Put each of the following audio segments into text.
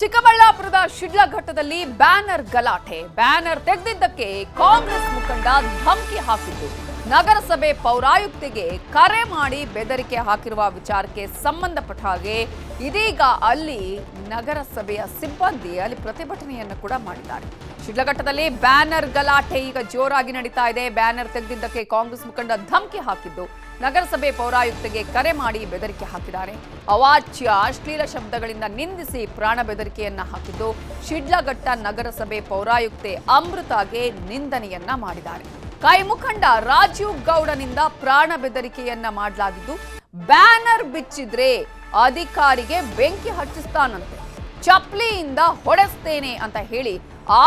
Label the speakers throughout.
Speaker 1: ಚಿಕ್ಕಬಳ್ಳಾಪುರದ ಶಿಡ್ಲಘಟ್ಟದಲ್ಲಿ ಬ್ಯಾನರ್ ಗಲಾಟೆ. ಬ್ಯಾನರ್ ತೆಗೆದಿದ್ದಕ್ಕೆ ಕಾಂಗ್ರೆಸ್ ಮುಖಂಡ ಧಮಕಿ ಹಾಕಿದ್ದು, ನಗರಸಭೆ ಪೌರಾಯುಕ್ತಿಗೆ ಕರೆ ಮಾಡಿ ಬೆದರಿಕೆ ಹಾಕಿರುವ ವಿಚಾರಕ್ಕೆ ಸಂಬಂಧಪಟ್ಟ ಹಾಗೆ ಇದೀಗ ಅಲ್ಲಿ ನಗರಸಭೆಯ ಸಿಬ್ಬಂದಿ ಅಲ್ಲಿ ಪ್ರತಿಭಟನೆಯನ್ನು ಕೂಡ ಮಾಡಿದ್ದಾರೆ. ಶಿಡ್ಲಘಟ್ಟದಲ್ಲಿ ಬ್ಯಾನರ್ ಗಲಾಟೆ ಈಗ ಜೋರಾಗಿ ನಡೀತಾ ಇದೆ. ಬ್ಯಾನರ್ ತೆಗೆದಿದ್ದಕ್ಕೆ ಕಾಂಗ್ರೆಸ್ ಮುಖಂಡ ಧಮಕಿ ಹಾಕಿದ್ದು, ನಗರಸಭೆ ಪೌರಾಯುಕ್ತಿಗೆ ಕರೆ ಮಾಡಿ ಬೆದರಿಕೆ ಹಾಕಿದ್ದಾರೆ. ಅವಾಚ್ಯ ಅಶ್ಲೀಲ ಶಬ್ದಗಳಿಂದ ನಿಂದಿಸಿ ಪ್ರಾಣ ಬೆದರಿಕೆಯನ್ನ ಹಾಕಿದ್ದು, ಶಿಡ್ಲಘಟ್ಟ ನಗರಸಭೆ ಪೌರಾಯುಕ್ತೆ ಅಮೃತಾಗೆ ನಿಂದನೆಯನ್ನ ಮಾಡಿದ್ದಾರೆ. ಕೈ ಮುಖಂಡ ರಾಜೀವ್ ಗೌಡನಿಂದ ಪ್ರಾಣ ಬೆದರಿಕೆಯನ್ನ ಮಾಡಲಾಗಿದ್ದು, ಬ್ಯಾನರ್ ಬಿಚ್ಚಿದ್ರೆ ಅಧಿಕಾರಿಗೆ ಬೆಂಕಿ ಹಚ್ಚಿಸ್ತಾನಂತೆ, ಚಪ್ಲಿಯಿಂದ ಹೊಡೆಸ್ತೇನೆ ಅಂತ ಹೇಳಿ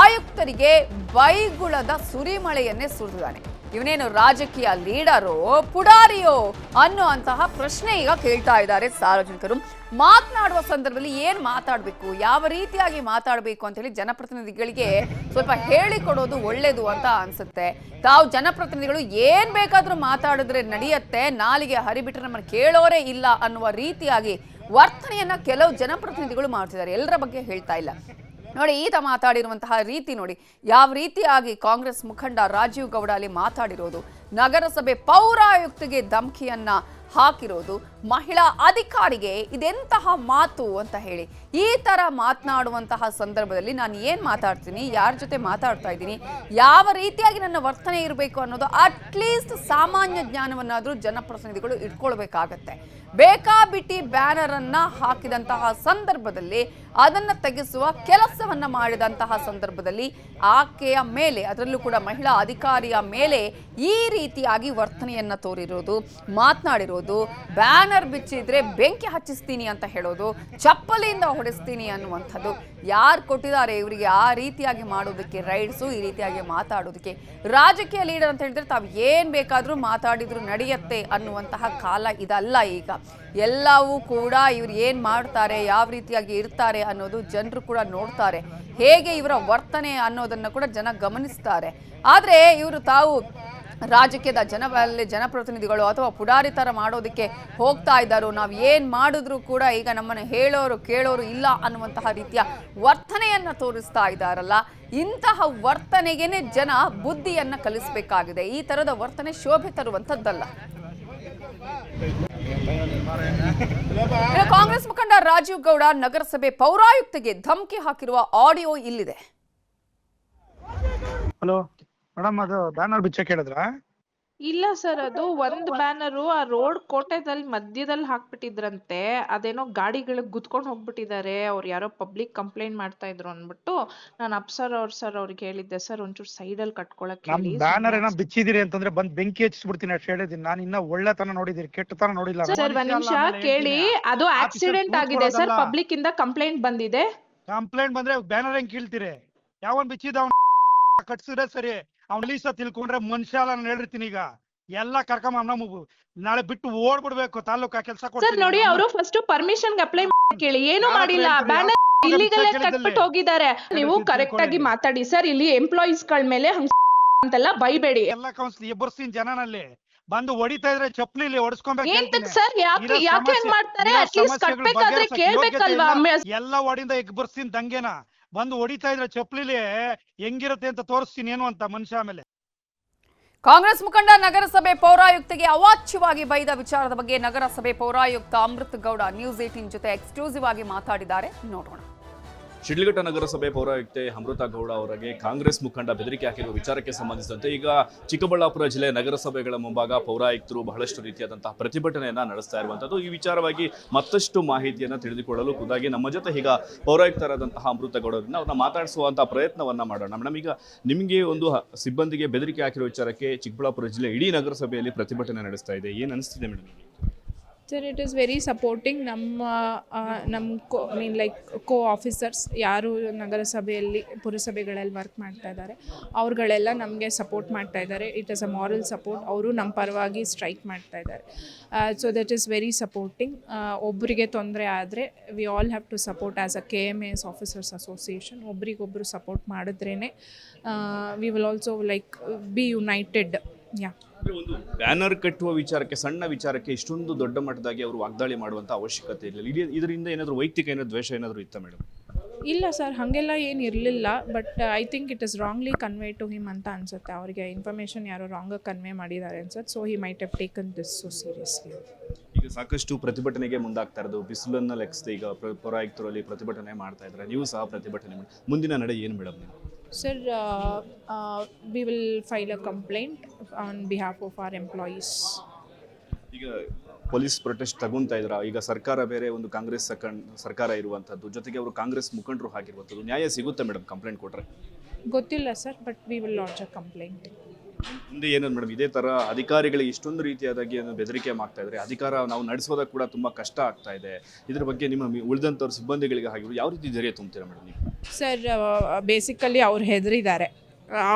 Speaker 1: ಆಯುಕ್ತರಿಗೆ ಬೈಗುಳದ ಸುರಿಮಳೆಯನ್ನೇ ಸುರಿದಿದ್ದಾನೆ. ಇವನೇನು ರಾಜಕೀಯ ಲೀಡರೋ ಪುಡಾರಿಯೋ ಅನ್ನುವಂತಹ ಪ್ರಶ್ನೆ ಈಗ ಕೇಳ್ತಾ ಇದ್ದಾರೆ ಸಾರ್ವಜನಿಕರು. ಮಾತನಾಡುವ ಸಂದರ್ಭದಲ್ಲಿ ಏನ್ ಮಾತಾಡಬೇಕು, ಯಾವ ರೀತಿಯಾಗಿ ಮಾತಾಡಬೇಕು ಅಂತ ಹೇಳಿ ಜನಪ್ರತಿನಿಧಿಗಳಿಗೆ ಸ್ವಲ್ಪ ಹೇಳಿಕೊಡೋದು ಒಳ್ಳೇದು ಅಂತ ಅನ್ಸುತ್ತೆ. ತಾವು ಜನಪ್ರತಿನಿಧಿಗಳು ಏನ್ ಬೇಕಾದ್ರೂ ಮಾತಾಡಿದ್ರೆ ನಡೆಯುತ್ತೆ, ನಾಲಿಗೆ ಹರಿಬಿಟ್ರೆ ನಮ್ಮನ್ನು ಕೇಳೋರೇ ಇಲ್ಲ ಅನ್ನುವ ರೀತಿಯಾಗಿ ವರ್ತನೆಯನ್ನ ಕೆಲವು ಜನಪ್ರತಿನಿಧಿಗಳು ಮಾಡ್ತಿದ್ದಾರೆ. ಎಲ್ಲರ ಬಗ್ಗೆ ಹೇಳ್ತಾ ಇಲ್ಲ. ನೋಡಿ, ಈತ ಮಾತಾಡಿರುವಂತಹ ರೀತಿ ನೋಡಿ, ಯಾವ ರೀತಿಯಾಗಿ ಕಾಂಗ್ರೆಸ್ ಮುಖಂಡ ರಾಜೀವ್ ಗೌಡ ಅಲ್ಲಿ ಮಾತಾಡಿರೋದು, ನಗರಸಭೆ ಪೌರಾಯುಕ್ತಿಗೆ ಧಮಕಿಯನ್ನ ಹಾಕಿರೋದು, ಮಹಿಳಾ ಅಧಿಕಾರಿಗೆ ಇದೆಂತಹ ಮಾತು ಅಂತ ಹೇಳಿ ಈ ತರ ಮಾತನಾಡುವಂತಹ ಸಂದರ್ಭದಲ್ಲಿ ನಾನು ಏನ್ ಮಾತಾಡ್ತೀನಿ, ಯಾರ ಜೊತೆ ಮಾತಾಡ್ತಾ ಇದ್ದೀನಿ, ಯಾವ ರೀತಿಯಾಗಿ ನನ್ನ ವರ್ತನೆ ಇರಬೇಕು ಅನ್ನೋದು ಅಟ್ಲೀಸ್ಟ್ ಸಾಮಾನ್ಯ ಜ್ಞಾನವನ್ನಾದ್ರೂ ಜನಪ್ರತಿನಿಧಿಗಳು ಇಟ್ಕೊಳ್ಬೇಕಾಗತ್ತೆ. ಬೇಕಾಬಿಟ್ಟಿ ಬ್ಯಾನರ್ ಅನ್ನ ಹಾಕಿದಂತಹ ಸಂದರ್ಭದಲ್ಲಿ, ಅದನ್ನ ತೆಗೆಸುವ ಕೆಲಸವನ್ನ ಮಾಡಿದಂತಹ ಸಂದರ್ಭದಲ್ಲಿ ಆಕೆಯ ಮೇಲೆ, ಅದರಲ್ಲೂ ಕೂಡ ಮಹಿಳಾ ಅಧಿಕಾರಿಯ ಮೇಲೆ ಈ ರೀತಿಯಾಗಿ ವರ್ತನೆಯನ್ನ ತೋರಿರೋದು, ಮಾತನಾಡಿರೋದು, ಬ್ಯಾನರ್ ಬಿಚ್ಚಿದ್ರೆ ಬೆಂಕಿ ಹಚ್ಚಿಸ್ತೀನಿ ಅಂತ ಹೇಳೋದು, ಚಪ್ಪಲಿಯಿಂದ ಹೊಡೆಸ್ತೀನಿ ಅನ್ನುವಂಥದ್ದು, ಯಾರು ಕೊಟ್ಟಿದ್ದಾರೆ ಇವರಿಗೆ ಆ ರೀತಿಯಾಗಿ ಮಾಡೋದಕ್ಕೆ ರೈಟ್ಸು, ಈ ರೀತಿಯಾಗಿ ಮಾತಾಡೋದಕ್ಕೆ? ರಾಜಕೀಯ ಲೀಡರ್ ಅಂತ ಹೇಳಿದ್ರೆ ತಾವು ಏನ್ ಬೇಕಾದ್ರೂ ಮಾತಾಡಿದ್ರು ನಡೆಯುತ್ತೆ ಅನ್ನುವಂತಹ ಕಾಲ ಇದಲ್ಲ. ಈಗ ಎಲ್ಲವೂ ಕೂಡ ಇವ್ರು ಏನ್ ಮಾಡ್ತಾರೆ, ಯಾವ ರೀತಿಯಾಗಿ ಇರ್ತಾರೆ ಅನ್ನೋದು ಜನರು ಕೂಡ ನೋಡ್ತಾರೆ. ಹೇಗೆ ಇವರ ವರ್ತನೆ ಅನ್ನೋದನ್ನ ಕೂಡ ಜನ ಗಮನಿಸ್ತಾರೆ. ಆದ್ರೆ ಇವರು ತಾವು ರಾಜಕೀಯದ ಜನಪ್ರತಿನಿಧಿಗಳು ಅಥವಾ ಪುಡಾರಿ ತರ ಮಾಡೋದಕ್ಕೆ ಹೋಗ್ತಾ ಇದ್ದಾರೋ, ನಾವು ಏನ್ ಮಾಡಿದ್ರು ಕೂಡ ಈಗ ನಮ್ಮನ್ನು ಹೇಳೋರು ಕೇಳೋರು ಇಲ್ಲ ಅನ್ನುವಂತಹ ರೀತಿಯ ವರ್ತನೆಯನ್ನ ತೋರಿಸ್ತಾ ಇದ್ದಾರಲ್ಲ, ಇಂತಹ ವರ್ತನೆಗೇನೆ ಜನ ಬುದ್ಧಿಯನ್ನ ಕಲಿಸಬೇಕಾಗಿದೆ. ಈ ತರದ ವರ್ತನೆ ಶೋಭೆ ತರುವಂತದ್ದಲ್ಲ. ಕಾಂಗ್ರೆಸ್ ಮುಖಂಡ ರಾಜೀವ್ ಗೌಡ ನಗರಸಭೆ ಪೌರಾಯುಕ್ತಿಗೆ ಧಮಕಿ ಹಾಕಿರುವ ಆಡಿಯೋ ಇಲ್ಲಿದೆ.
Speaker 2: ಹಲೋ ಮೇಡಮ್, ಅದು ಬ್ಯಾನರ್ ಬಿಚ್ಚಕ್ಕೆ ಹೇಳಿದ್ರ?
Speaker 3: ಇಲ್ಲ ಸರ್, ಅದು ಒಂದ್ ಬ್ಯಾನರು ಆ ರೋಡ್ ಕೋಟೆದಲ್ಲಿ ಮಧ್ಯದಲ್ಲಿ ಹಾಕ್ಬಿಟ್ಟಿದ್ರಂತೆ. ಅದೇನೋ ಗಾಡಿಗಳಿಗೆ ಗುದ್ಕೊಂಡು ಹೋಗ್ಬಿಟ್ಟಿದ್ದಾರೆ, ಅವ್ರು ಯಾರೋ ಪಬ್ಲಿಕ್ ಕಂಪ್ಲೇಂಟ್ ಮಾಡ್ತಾ ಇದ್ರು ಅಂದ್ಬಿಟ್ಟು ನಾನು ಅಪ್ಸರ್ ಅವ್ರಿಗೆ ಹೇಳಿದ್ದೆ, ಸರ್ ಒಂಚೂರು ಸೈಡ್ ಅಲ್ಲಿ ಕಟ್ಕೊಳಕ್ ಹೇಳಿ.
Speaker 2: ಬ್ಯಾನರ್ ಏನೋ ಬಿಚ್ಚಿದಿರಿ ಅಂತಂದ್ರೆ ಬಂದ್ ಬೆಂಕಿ ಹಚ್ಚಿಬಿಡ್ತೀನಿ ಅಷ್ಟು ಹೇಳಿದೀನಿ. ನಾನು ಇನ್ನ ಒಳ್ಳೆತನ ನೋಡಿದೀನಿ, ಕೆಟ್ಟತನ ನೋಡಿಲ್ಲ.
Speaker 3: ಸರ್ ಒಂದ್ ನಿಮಿಷ ಕೇಳಿ, ಅದು ಆಕ್ಸಿಡೆಂಟ್ ಆಗಿದೆ ಸರ್, ಪಬ್ಲಿಕ್ ಇಂದ ಕಂಪ್ಲೇಂಟ್ ಬಂದಿದೆ.
Speaker 2: ಕಂಪ್ಲೇಂಟ್ ಬಂದ್ರೆ ಬ್ಯಾನರ್ ಹೆಂಗ್ ಕೀಳ್ತೀರಿ? ಯಾವನ್ ಬಿಚ್ಚಿದ ಕಟ್ಸಿದ್ರೆ ಸರಿ, ಅವ್ನ ಲೀಸ ತಿಳ್ಕೊಂಡ್ರೆ ಮನುಷ್ಯ ಅಲ್ಲ. ನಾನು ಹೇಳಿರ್ತೀನಿ, ಈಗ ಎಲ್ಲ ಕರ್ಕೊಂಬ ನಾಳೆ ಬಿಟ್ಟು ಓಡ್ಬಿಡ್ಬೇಕು ತಾಲೂಕಾ ಕೆಲಸ.
Speaker 3: ಸರ್ ನೋಡಿ, ಅವರು ಫಸ್ಟ್ ಪರ್ಮಿಷನ್ ಅಪ್ಲೈ ಕೇಳಿ, ಏನು ಮಾಡಿಲ್ಲ, ಬ್ಯಾನರ್ ಇಲ್ಲಿಗಲ್ ಕಟ್ಬಿಟ್ಟು ಹೋಗಿದ್ದಾರೆ. ನೀವು ಕರೆಕ್ಟ್ ಆಗಿ ಮಾತಾಡಿ ಸರ್, ಇಲ್ಲಿ ಎಂಪ್ಲಾಯೀಸ್ ಗಳ ಮೇಲೆ ಅಂತೆಲ್ಲ ಬೈಬೇಡಿ.
Speaker 2: ಎಲ್ಲ ಕೌನ್ಸಿಲ್ ಎಬ್ಬರ್ಸ್ತೀನಿ ಜನನಲ್ಲಿ ಬಂದು ಹೊಡಿತಾ ಇದ್ರೆ ಚಪ್ಲಿಲಿ
Speaker 3: ಹೊಡಿಸ್ಕೊಬೇಕು ಸರ್. ಯಾಕೆ ಮಾಡ್ತಾರೆ? ಅಟ್ಲೀಸ್ಟ್ ಕಟ್ಬೇಕಾದ್ರೆ ಕೇಳ್ಬೇಕಲ್ವಾ?
Speaker 2: ಎಲ್ಲ ಹೊಡಿಂದ ಎಬ್ಬರ್ಸ್ತೀನಿ ದಂಗೆನ, ಬಂದು ಹೊಡಿತಾ ಇದ್ರೆ ಚಪ್ಲಿಲಿ ಹೆಂಗಿರುತ್ತೆ ಅಂತ ತೋರಿಸ್ತೀನಿ ಏನು ಅಂತ ಮನುಷ್ಯ. ಆಮೇಲೆ
Speaker 1: ಕಾಂಗ್ರೆಸ್ ಮುಖಂಡ ನಗರಸಭೆ ಪೌರಾಯುಕ್ತಿಗೆ ಅವಾಚ್ಯವಾಗಿ ಬೈದ ವಿಚಾರದ ಬಗ್ಗೆ ನಗರಸಭೆ ಪೌರಾಯುಕ್ತ ಅಮೃತ್ ಗೌಡ ನ್ಯೂಸ್ 18 ಜೊತೆ ಎಕ್ಸ್ಕ್ಲೂಸಿವ್ ಆಗಿ ಮಾತಾಡಿದ್ದಾರೆ, ನೋಡೋಣ.
Speaker 4: ಶಿಡ್ಲಘಟ್ಟ ನಗರಸಭೆ ಪೌರಾಯುಕ್ತೆ ಅಮೃತ ಗೌಡ ಅವರಿಗೆ ಕಾಂಗ್ರೆಸ್ ಮುಖಂಡ ಬೆದರಿಕೆ ಹಾಕಿರುವ ವಿಚಾರಕ್ಕೆ ಸಂಬಂಧಿಸಿದಂತೆ ಈಗ ಚಿಕ್ಕಬಳ್ಳಾಪುರ ಜಿಲ್ಲೆ ನಗರಸಭೆಗಳ ಮುಂಭಾಗ ಪೌರಾಯುಕ್ತರು ಬಹಳಷ್ಟು ರೀತಿಯಾದಂತಹ ಪ್ರತಿಭಟನೆಯನ್ನ ನಡೆಸ್ತಾ ಇರುವಂತದ್ದು. ಈ ವಿಚಾರವಾಗಿ ಮತ್ತಷ್ಟು ಮಾಹಿತಿಯನ್ನು ತಿಳಿದುಕೊಳ್ಳಲು ಖುದ್ದಾಗಿ ನಮ್ಮ ಜೊತೆ ಈಗ ಪೌರಾಯುಕ್ತರಾದಂತಹ ಅಮೃತ ಗೌಡರನ್ನ ಅವ್ರನ್ನ ಮಾತಾಡಿಸುವಂತಹ ಪ್ರಯತ್ನವನ್ನ ಮಾಡೋಣ. ಮೇಡಮ್, ಈಗ ನಿಮಗೆ ಒಂದು ಸಿಬ್ಬಂದಿಗೆ ಬೆದರಿಕೆ ಹಾಕಿರುವ ವಿಚಾರಕ್ಕೆ ಚಿಕ್ಕಬಳ್ಳಾಪುರ ಜಿಲ್ಲೆ ಇಡೀ ನಗರಸಭೆಯಲ್ಲಿ ಪ್ರತಿಭಟನೆ ನಡೆಸ್ತಾ ಇದೆ, ಏನು ಅನಿಸ್ತಿದೆ madam?
Speaker 5: Sir, it is very supporting. Like co officers ಯಾರು ನಗರಸಭೆಯಲ್ಲಿ ಪುರಸಭೆಗಳಲ್ಲಿ ವರ್ಕ್ ಮಾಡ್ತಾ ಇದ್ದಾರೆ ಅವ್ರುಗಳೆಲ್ಲ ನಮಗೆ ಸಪೋರ್ಟ್ ಮಾಡ್ತಾ ಇದ್ದಾರೆ. It is a moral support. ಅವರು ನಮ್ಮ ಪರವಾಗಿ ಸ್ಟ್ರೈಕ್ ಮಾಡ್ತಾ ಇದ್ದಾರೆ. So that is very supporting. ಒಬ್ಬರಿಗೆ ತೊಂದರೆ ಆದರೆ we all have to support as a KMAS officers association. ಒಬ್ರಿಗೊಬ್ಬರು ಸಪೋರ್ಟ್ ಮಾಡಿದ್ರೇ we will also like be united. Yeah,
Speaker 4: ಒಂದು ಬ್ಯಾನರ್ ಕಟ್ಟುವ ವಿಚಾರಕ್ಕೆ, ಸಣ್ಣ ವಿಚಾರಕ್ಕೆ ಇಷ್ಟೊಂದು ದೊಡ್ಡ ಮಟ್ಟದಾಗಿ ಅವರು ವಾಗ್ದಾಳಿ ಮಾಡುವಂತ ಅವಶ್ಯಕತೆ ಇಲ್ಲ. ಇದರಿಂದ ಏನಾದರೂ ವೈಯಕ್ತಿಕ ದ್ವೇಷ ಏನಾದರೂ ಇತ್ತ ಮೇಡಮ್?
Speaker 5: ಇಲ್ಲ ಸರ್, ಹಾಗೆಲ್ಲ ಏನು ಇರಲಿಲ್ಲ. But I think it is wrongly convey to him ಅಂತ ಅನ್ಸುತ್ತೆ. ಅವರಿಗೆ ಇನ್ಫಾರ್ಮೇಷನ್ ಯಾರೋ ರಾಂಗಾಗಿ ಕನ್ವೆ ಮಾಡಿದ್ದಾರೆ ಅನ್ಸುತ್ತೆ. So he might have taken this so seriously.
Speaker 4: ಈಗ ಸಾಕಷ್ಟು ಪ್ರತಿಭಟನೆಗೆ ಮುಂದಾಗ್ತಾ ಇರೋದು, ಬಿಸಿಲನ್ನು ಲೆಕ್ಕಿಸದೆ ಈಗ ಪೌರಾಯುಕ್ತರಲ್ಲಿ ಪ್ರತಿಭಟನೆ ಮಾಡ್ತಾ ಇದ್ದಾರೆ, ನೀವು ಸಹ ಪ್ರತಿಭಟನೆ ಮಾಡಿ, ಮುಂದಿನ ನಡೆ ಏನು ಮೇಡಮ್ ನೀವು?
Speaker 5: Sir, we will file a complaint on behalf of our employees.
Speaker 4: ಈಗ ಪೊಲೀಸ್ ಪ್ರೊಟೆಸ್ಟ್ ತಗೊಂತಾ ಇದ್ರ, ಈಗ ಸರ್ಕಾರ ಬೇರೆ ಒಂದು ಕಾಂಗ್ರೆಸ್ ಸರ್ಕಾರ ಇರುವಂಥದ್ದು, ಜೊತೆಗೆ ಅವರು ಕಾಂಗ್ರೆಸ್ ಮುಖಂಡರು ಆಗಿರುವಂಥದ್ದು, ನ್ಯಾಯ ಸಿಗುತ್ತೆ ಮೇಡಮ್ ಕಂಪ್ಲೇಂಟ್ ಕೊಟ್ಟರೆ?
Speaker 5: ಗೊತ್ತಿಲ್ಲ sir, but we will launch a complaint.
Speaker 4: ಮುಂದೆ ಏನಂದ್ರೆ ಮೇಡಮ್, ಇದೇ ಥರ ಅಧಿಕಾರಿಗಳಿಗೆ ಇಷ್ಟೊಂದು ರೀತಿಯಾದಾಗಿ ಬೆದರಿಕೆ ಮಾಡ್ತಾ ಇದ್ದಾರೆ, ಅಧಿಕಾರ ನಾವು ನಡೆಸೋದಕ್ಕೆ ಕೂಡ ತುಂಬ ಕಷ್ಟ ಆಗ್ತಾ ಇದೆ. ಇದ್ರ ಬಗ್ಗೆ ನಿಮ್ಮ ಉಳಿದಂಥವ್ರ ಸಿಬ್ಬಂದಿಗಳಿಗೆ ಆಗಿರೋ ಯಾವ ರೀತಿ ಧೈರ್ಯ ತುಂಬ್ತೀರಾ ಮೇಡಮ್ ನೀವು?
Speaker 5: ಸರ್, ಬೇಸಿಕಲಿ ಅವ್ರು ಹೆದರಿದ್ದಾರೆ,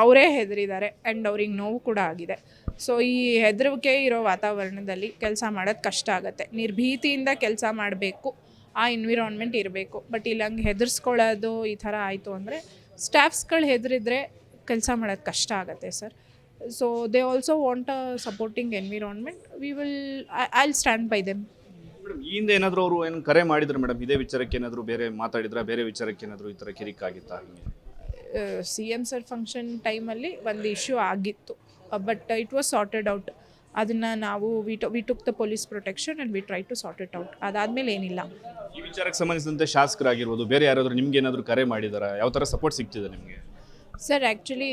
Speaker 5: ಅವರೇ ಹೆದರಿದ್ದಾರೆ ಆ್ಯಂಡ್ ಅವ್ರಿಗೆ ನೋವು ಕೂಡ ಆಗಿದೆ. ಸೊ ಈ ಹೆದರಿಕೆ ಇರೋ ವಾತಾವರಣದಲ್ಲಿ ಕೆಲಸ ಮಾಡೋದು ಕಷ್ಟ ಆಗುತ್ತೆ. ನಿರ್ಭೀತಿಯಿಂದ ಕೆಲಸ ಮಾಡಬೇಕು, ಆ ಎನ್ವಿರಾನ್ಮೆಂಟ್ ಇರಬೇಕು. ಬಟ್ ಇಲ್ಲಿ ಹಂಗೆ ಹೆದರ್ಸ್ಕೊಳ್ಳೋದು ಈ ಥರ ಆಯಿತು ಅಂದರೆ ಸ್ಟಾಫ್ಸ್ಗಳು ಹೆದರಿದ್ರೆ ಕೆಲಸ ಮಾಡೋದು ಕಷ್ಟ ಆಗುತ್ತೆ sir. So they also want a supporting environment. I stand by them.
Speaker 4: Madam, ಈ ಹಿಂದೆ ಏನಾದರೂ ಅವರು ಏನು ಕರೆ ಮಾಡಿದ್ರು ಮೇಡಮ್, ಇದೇ ವಿಚಾರಕ್ಕೆ ಏನಾದರೂ ಬೇರೆ ಮಾತಾಡಿದ್ರ, ಬೇರೆ ವಿಚಾರಕ್ಕೆ ಏನಾದರೂ ಈ ಥರ ಕಿರಿಕಾಗಿತ್ತಾ?
Speaker 5: CM ಸರ್ ಫಂಕ್ಷನ್ ಟೈಮಲ್ಲಿ ಒಂದು ಇಶ್ಯೂ ಆಗಿತ್ತು, but it was sorted out. ಅದನ್ನು ನಾವು we took the police protection and we try to sort it out. ಅದಾದಮೇಲೆ ಏನಿಲ್ಲ.
Speaker 4: ಈ ವಿಚಾರಕ್ಕೆ ಸಂಬಂಧಿಸಿದಂತೆ ಶಾಸಕರಾಗಿರ್ಬೋದು, ಬೇರೆ ಯಾರಾದರೂ ನಿಮ್ಗೆ ಏನಾದರೂ ಕರೆ ಮಾಡಿದಾರಾ? ಯಾವ ಥರ ಸಪೋರ್ಟ್ ಸಿಗ್ತಿದೆ ನಿಮಗೆ?
Speaker 5: ಸರ್, ಆ್ಯಕ್ಚುಲಿ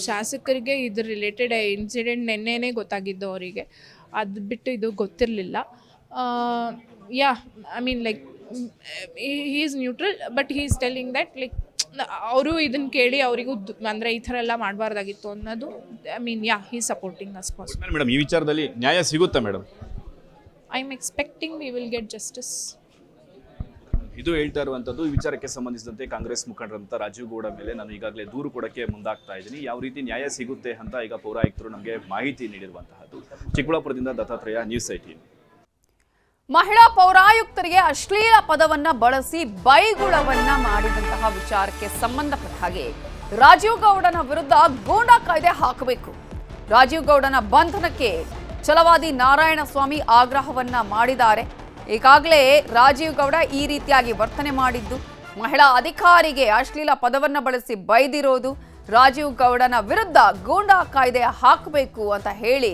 Speaker 5: ಶಾಸಕರಿಗೆ ಇದ್ರ ರಿಲೇಟೆಡ್ ಇನ್ಸಿಡೆಂಟ್ ನೆನ್ನೆನೇ ಗೊತ್ತಾಗಿದ್ದು ಅವರಿಗೆ. ಅದು ಬಿಟ್ಟು ಇದು ಗೊತ್ತಿರಲಿಲ್ಲ. Yeah, I mean like he is neutral, but he is telling that like ಅವರು ಇದನ್ನು ಕೇಳಿ ಅವರಿಗೂ ಅಂದರೆ ಈ ಥರ ಎಲ್ಲ ಮಾಡಬಾರ್ದಾಗಿತ್ತು ಅನ್ನೋದು. I mean yeah, Hi supporting us possible.
Speaker 4: Madam, ಈ ವಿಚಾರದಲ್ಲಿ ನ್ಯಾಯ ಸಿಗುತ್ತಾ madam?
Speaker 5: I am expecting we will get justice.
Speaker 4: ಇದು ಹೇಳ್ತಾ ಇರುವಂಥದ್ದು. ಈ ವಿಚಾರಕ್ಕೆ ಸಂಬಂಧಿಸಿದಂತೆ ಕಾಂಗ್ರೆಸ್ ಮುಖಂಡರಂತ ರಾಜೀವ್ ಗೌಡ ಮೇಲೆ ನಾನು ಈಗಾಗಲೇ ದೂರು ಕೊಡೋಕ್ಕೆ ಮುಂದಾಗ್ತಾ ಇದ್ದೀನಿ. ಯಾವ ರೀತಿ ನ್ಯಾಯ ಸಿಗುತ್ತೆ ಅಂತ ಈಗ ಪೌರಾಯುಕ್ತರು ನಮಗೆ ಮಾಹಿತಿ ನೀಡಿರುವಂತಹದ್ದು. ಚಿಕ್ಕಬಳ್ಳಾಪುರದಿಂದ ದತ್ತಾತ್ರೇಯ, ನ್ಯೂಸ್ 18.
Speaker 1: ಮಹಿಳಾ ಪೌರಾಯುಕ್ತರಿಗೆ ಅಶ್ಲೀಲ ಪದವನ್ನ ಬಳಸಿ ಬೈಗುಳವನ್ನ ಮಾಡಿದಂತಹ ವಿಚಾರಕ್ಕೆ ಸಂಬಂಧಪಟ್ಟ ಹಾಗೆ ರಾಜೀವ್ ಗೌಡನ ವಿರುದ್ಧ ಗೂಂಡಾ ಕಾಯ್ದೆ ಹಾಕಬೇಕು. ರಾಜೀವ್ ಗೌಡನ ಬಂಧನಕ್ಕೆ ಛಲವಾದಿ ನಾರಾಯಣಸ್ವಾಮಿ ಆಗ್ರಹವನ್ನ ಮಾಡಿದ್ದಾರೆ. ಈಗಾಗಲೇ ರಾಜೀವ್ ಗೌಡ ಈ ರೀತಿಯಾಗಿ ವರ್ತನೆ ಮಾಡಿದ್ದು, ಮಹಿಳಾ ಅಧಿಕಾರಿಗೆ ಅಶ್ಲೀಲ ಪದವನ್ನ ಬಳಸಿ ಬೈದಿರೋದು, ರಾಜೀವ್ ಗೌಡನ ವಿರುದ್ಧ ಗೂಂಡಾ ಕಾಯ್ದೆ ಹಾಕಬೇಕು ಅಂತ ಹೇಳಿ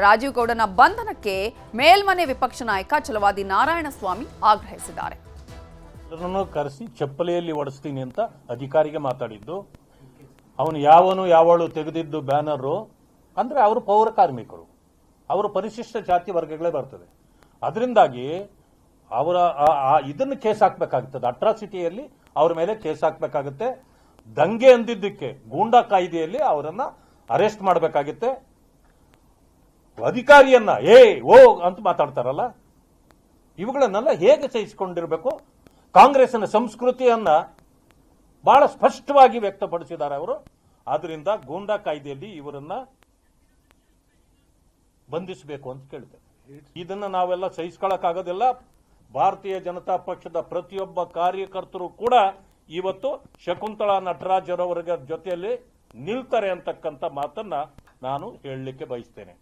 Speaker 1: ರಾಜೀವ್ ಗೌಡನ ಬಂಧನಕ್ಕೆ ಮೇಲ್ಮನೆ ವಿಪಕ್ಷ ನಾಯಕ ಛಲವಾದಿ ನಾರಾಯಣಸ್ವಾಮಿ ಆಗ್ರಹಿಸಿದ್ದಾರೆ.
Speaker 6: ಕರೆಸಿ ಚಪ್ಪಲಿಯಲ್ಲಿ ಓಡಿಸ್ತೀನಿ ಅಂತ ಅಧಿಕಾರಿಗೆ ಮಾತಾಡಿದ್ದು. ಅವನು ಯಾವಳು ತೆಗೆದಿದ್ದು ಬ್ಯಾನರು ಅಂದ್ರೆ ಅವರು ಪೌರ ಕಾರ್ಮಿಕರು, ಅವರು ಪರಿಶಿಷ್ಟ ಜಾತಿ ವರ್ಗಗಳೇ ಬರ್ತದೆ. ಅದರಿಂದಾಗಿ ಅವರ ಇದನ್ನು ಕೇಸ್ ಹಾಕ್ಬೇಕಾಗುತ್ತದೆ. ಅಟ್ರಾಸಿಟಿಯಲ್ಲಿ ಅವ್ರ ಮೇಲೆ ಕೇಸ್ ಹಾಕ್ಬೇಕಾಗುತ್ತೆ. ದಂಗೆ ಅಂದಿದ್ದಕ್ಕೆ ಗೂಂಡಾ ಕಾಯ್ದೆಯಲ್ಲಿ ಅವರನ್ನ ಅರೆಸ್ಟ್ ಮಾಡಬೇಕಾಗುತ್ತೆ. ಅಧಿಕಾರಿಯನ್ನ ಓ ಅಂತ ಮಾತಾಡ್ತಾರಲ್ಲ, ಇವುಗಳನ್ನೆಲ್ಲ ಹೇಗೆ ಸಹಿಸಿಕೊಂಡಿರಬೇಕು? ಕಾಂಗ್ರೆಸ್ನ ಸಂಸ್ಕೃತಿಯನ್ನ ಬಹಳ ಸ್ಪಷ್ಟವಾಗಿ ವ್ಯಕ್ತಪಡಿಸಿದ್ದಾರೆ ಅವರು. ಆದ್ರಿಂದ ಗೂಂಡಾ ಕಾಯ್ದೆಯಲ್ಲಿ ಇವರನ್ನ ಬಂಧಿಸಬೇಕು ಅಂತ ಕೇಳ್ತೇವೆ. ಇದನ್ನ ನಾವೆಲ್ಲ ಸಹಿಸ್ಕೊಳ್ಳಕ್ಕಾಗೋದಿಲ್ಲ. ಭಾರತೀಯ ಜನತಾ ಪಕ್ಷದ ಪ್ರತಿಯೊಬ್ಬ ಕಾರ್ಯಕರ್ತರು ಕೂಡ ಇವತ್ತು ಶಕುಂತಳಾ ನಟರಾಜ್ ಅವರ ಜೊತೆಯಲ್ಲಿ ನಿಲ್ತಾರೆ ಅಂತಕ್ಕಂಥ ಮಾತನ್ನ ನಾನು ಹೇಳಲಿಕ್ಕೆ ಬಯಸ್ತೇನೆ.